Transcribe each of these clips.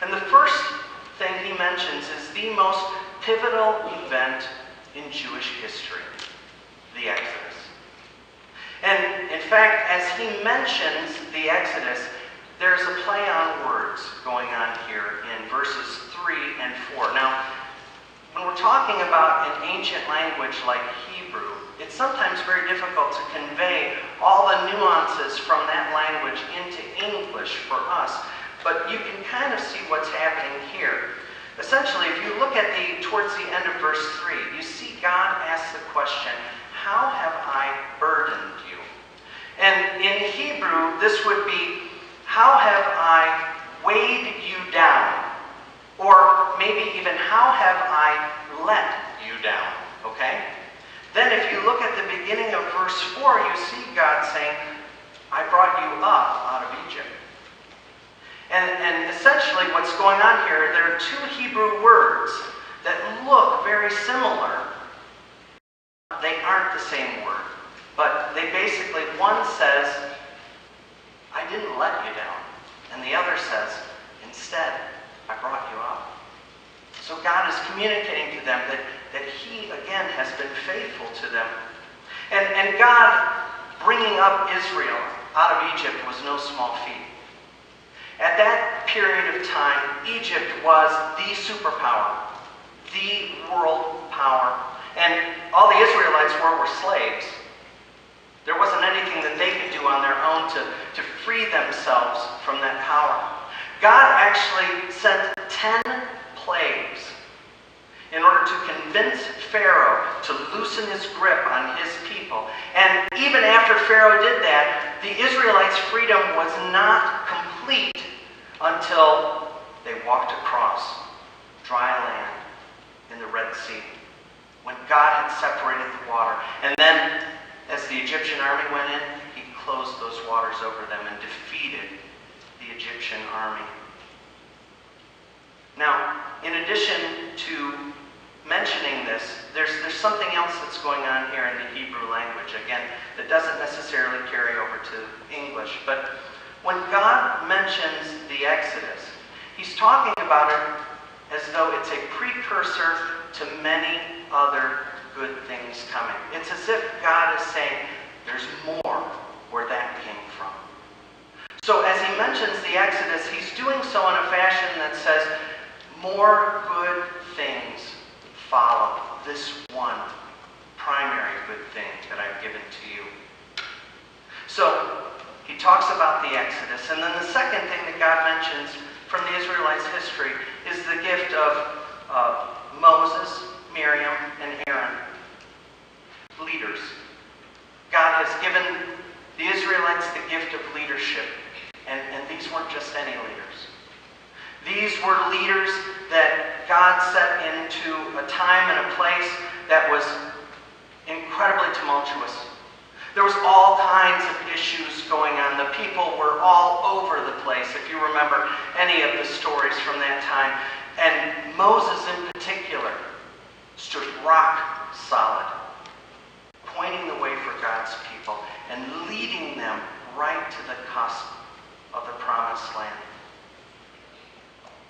And the first thing he mentions is the most pivotal event in Jewish history, the Exodus. And in fact, as he mentions the Exodus, there's a play on words going on here in verses 3 and 4. Now, when we're talking about an ancient language like Hebrew, it's sometimes very difficult to convey all the nuances from that language into English for us, but you can kind of see what's happening here. Essentially, if you look at towards the end of verse 3, you see God asks the question, how have I burdened you? And in Hebrew, this would be, how have I weighed you down? Or maybe even, how have I let you down? Okay? Then if you look at the beginning of verse 4, you see God saying, I brought you up out of Egypt. And essentially what's going on here, there are two Hebrew words that look very similar. They aren't the same word, but they basically, one says, I didn't let you down, and the other says, instead, I brought you up. So God is communicating to them that He, again, has been faithful to them. And God bringing up Israel out of Egypt was no small feat. At that period of time, Egypt was the superpower, the world power. And all the Israelites were slaves. There wasn't anything that they could do on their own to free themselves from that power. God actually sent 10 plagues in order to convince Pharaoh to loosen his grip on his people. And even after Pharaoh did that, the Israelites' freedom was not complete until they walked across dry land in the Red Sea, when God had separated the water. And then, as the Egyptian army went in, He closed those waters over them and defeated the Egyptian army. Now, in addition to mentioning this, there's something else that's going on here in the Hebrew language, again, that doesn't necessarily carry over to English. But when God mentions the Exodus, He's talking about it as though it's a precursor to many other good things coming. It's as if God is saying, there's more where that came from. So as He mentions the Exodus, He's doing so in a fashion that says, more good things follow this one primary good thing that I've given to you. So He talks about the Exodus, and then the second thing that God mentions from the Israelites' history is the gift of Moses, Miriam, and Aaron. Leaders. God has given the Israelites the gift of leadership, and these weren't just any leaders. These were leaders that God set into a time and a place that was incredibly tumultuous. There was all kinds of issues going on. The people were all over the place, if you remember any of the stories from that time. And Moses in particular stood rock solid, pointing the way for God's people and leading them right to the cusp of the promised land.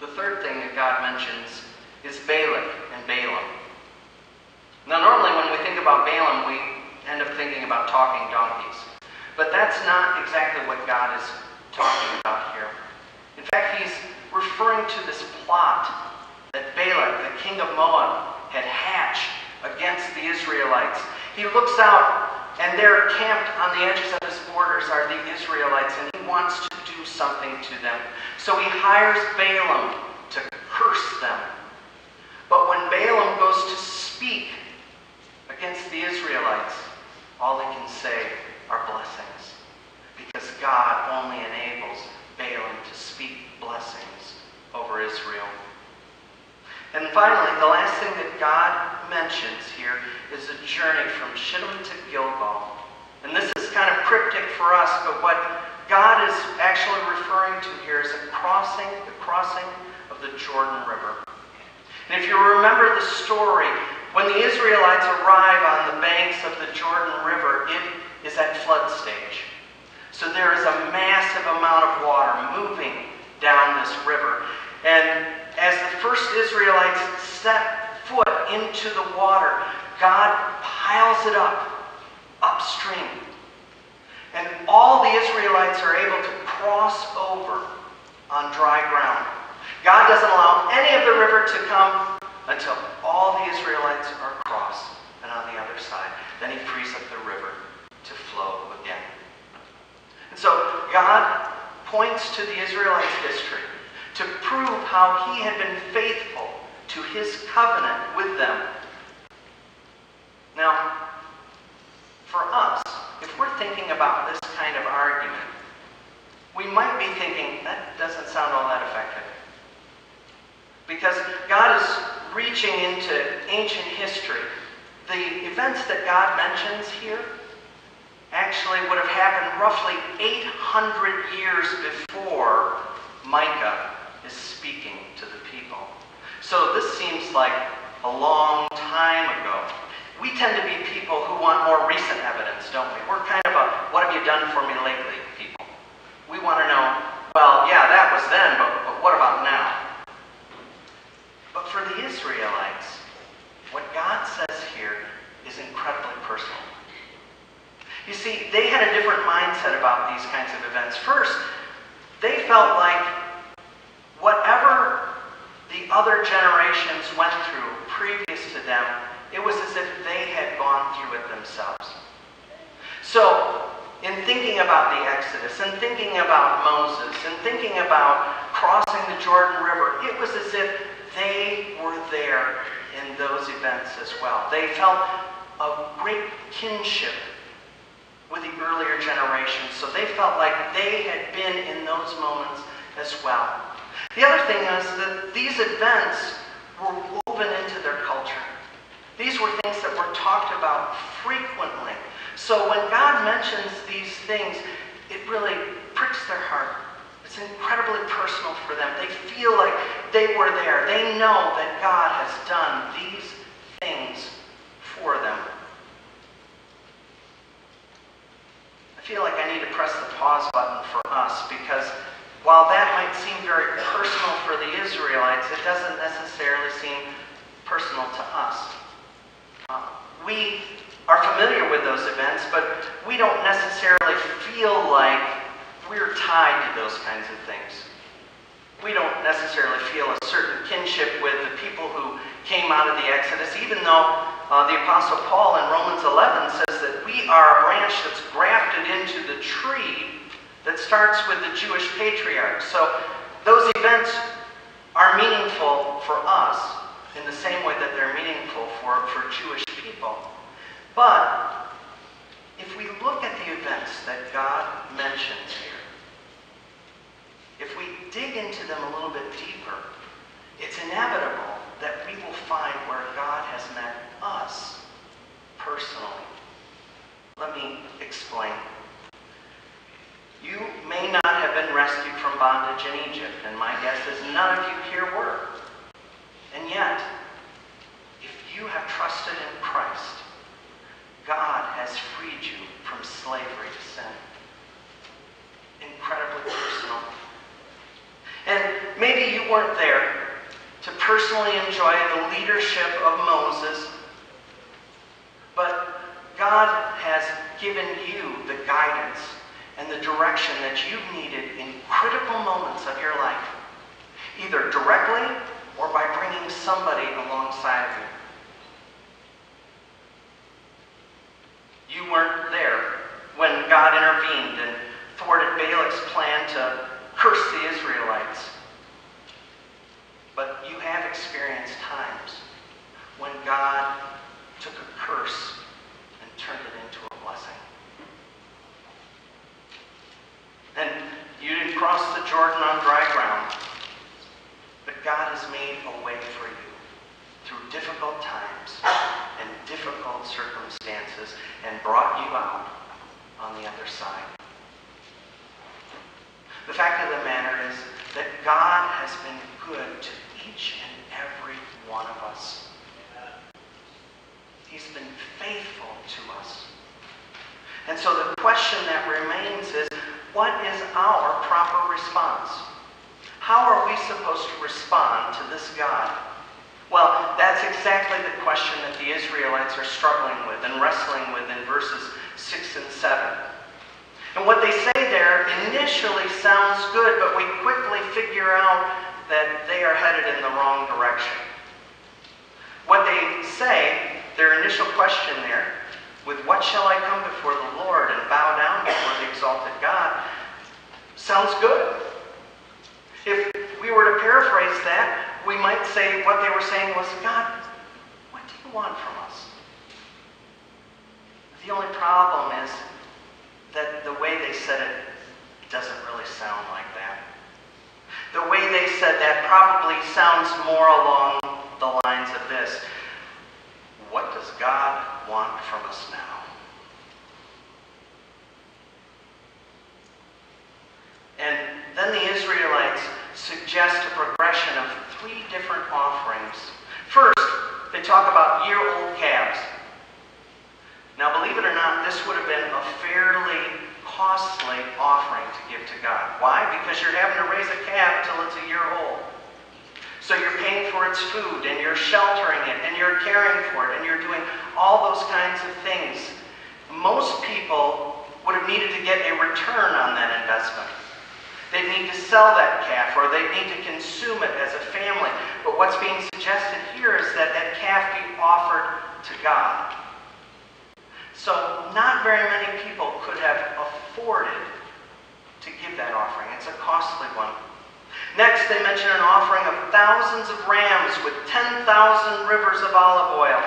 The third thing that God mentions is Balak and Balaam. Now, normally when we think about Balaam, we end up thinking about talking donkeys. But that's not exactly what God is talking about here. In fact, He's referring to this plot that Balak, the king of Moab, had hatched against the Israelites. He looks out, and there camped on the edges of his borders are the Israelites, and he wants to do something to them. So he hires Balaam to curse them. But when Balaam goes to speak against the Israelites, all he can say are blessings, because God only enables Balaam to speak blessings over Israel. And finally, the last thing that God mentions here is a journey from Shittim to Gilgal. And this is kind of cryptic for us, but what God is actually referring to here is the crossing of the Jordan River. And if you remember the story, when the Israelites arrive on the banks of the Jordan River, it is at flood stage. So there is a massive amount of water moving down this river. And as the first Israelites set foot into the water, God piles it up upstream. And all the Israelites are able to cross over on dry ground. God doesn't allow any of the river to come until all the Israelites are crossed and on the other side. Then he frees up the river to flow again. And so God points to the Israelites' history to prove how he had been faithful to his covenant with them. Now, for us, if we're thinking about this kind of argument, we might be thinking, that doesn't sound all that effective. Because God is reaching into ancient history. The events that God mentions here actually would have happened roughly 800 years before Micah is speaking to the people. So this seems like a long time ago. We tend to be people who want more recent evidence, don't we? We're kind of a, what have you done for me lately, people. We want to know, well, yeah, that was then, but what about now? But for the Israelites, what God says here is incredibly personal. You see, they had a different mindset about these kinds of events. First, they felt like whatever the other generations went through previous to them, it was as if they had gone through it themselves. So, in thinking about the Exodus, and thinking about Moses, and thinking about crossing the Jordan River, it was as if they were there in those events as well. They felt a great kinship with the earlier generations, so they felt like they had been in those moments as well. The other thing is that these events were woven into their culture. These were things that were talked about frequently. So when God mentions these things, it really pricks their heart. It's incredibly personal for them. They feel like they were there. They know that God has done these things for them. I feel like I need to press the pause button for us, because while that might seem very personal for the Israelites, it doesn't necessarily seem personal to us. We are familiar with those events, but we don't necessarily feel like we're tied to those kinds of things. We don't necessarily feel a certain kinship with the people who came out of the Exodus, even though the Apostle Paul in Romans 11 says that we are a branch that's grafted into the tree that starts with the Jewish patriarchs. So those events are meaningful for us in the same way that they're meaningful for Jewish people. But if we look at the events that God mentions here, if we dig into them a little bit deeper, it's inevitable that we will find where God has met us personally. Let me explain. You may not have been rescued from bondage in Egypt, and my guess is none of you here were. And yet, if you have trusted in Christ, God has freed you from slavery to sin. Incredibly personal. And maybe you weren't there to personally enjoy the leadership of Moses, but God has given you the guidance and the direction that you've needed in critical moments of your life, either directly or by bringing somebody alongside of you. You weren't there when God intervened and thwarted Balak's plan to curse the Israelites. But you have experienced times when God took a curse and turned it into a blessing. And you didn't cross the Jordan on dry ground, but God has made a way for you through difficult times and difficult circumstances and brought you out on the other side. The fact of the matter is that God has been good to each and every one of us. He's been faithful to us. And so the question that remains is, what is our proper response? how are we supposed to respond to this God? Well, that's exactly the question that the Israelites are struggling with and wrestling with in verses 6 and 7. And what they say there initially sounds good, but we quickly figure out that they are headed in the wrong direction. What they say, their initial question there, with what shall I come before the Lord and bow down before the exalted God, sounds good. If we were to paraphrase that, we might say what they were saying was, God, what do you want from us? The only problem is that the way they said it doesn't really sound like that. The way they said that probably sounds more along the lines of this. What does God want from us now? And then the Israelites suggest a progression of 3 different offerings. First, they talk about year-old calves. Now, believe it or not, this would have been a fairly costly offering to give to God. Why? Because you're having to raise a calf until it's a year old. So you're paying for its food, and you're sheltering it, and you're caring for it, and you're doing all those kinds of things. Most people would have needed to get a return on that investment. They need to sell that calf, or they need to consume it as a family. But what's being suggested here is that that calf be offered to God. So not very many people could have afforded to give that offering. It's a costly one. Next, they mention an offering of thousands of rams with 10,000 rivers of olive oil.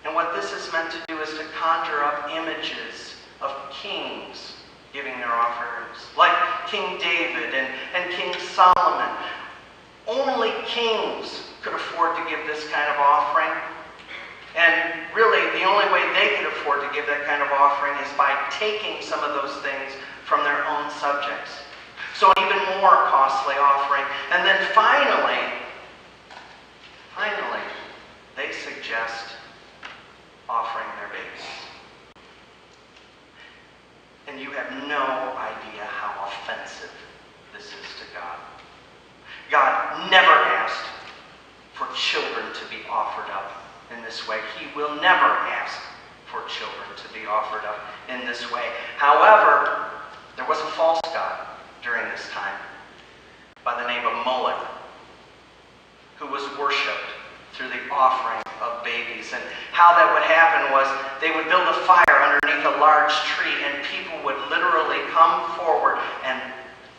And what this is meant to do is to conjure up images of kings giving their offerings, like King David and King Solomon. Only kings could afford to give this kind of offering. And really, the only way they could afford to give that kind of offering is by taking some of those things from their own subjects. So an even more costly offering. And then finally, they suggest offering their babies. And you have no idea how offensive this is to God. God never asked for children to be offered up in this way. He will never ask for children to be offered up in this way. However, there was a false god during this time by the name of Moloch, who was worshipped through the offering of babies. And how that would happen was they would build a fire underneath a large tree, and people would literally come forward and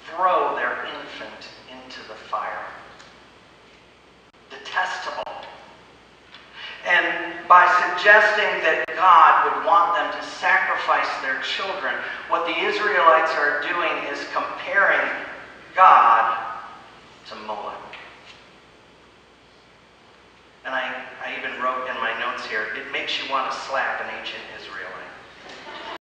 throw their infant into the fire. Detestable. And by suggesting that God would want them to sacrifice their children, what the Israelites are doing is comparing God to Moloch. And I even wrote in my notes here, it makes you want to slap an ancient Israelite.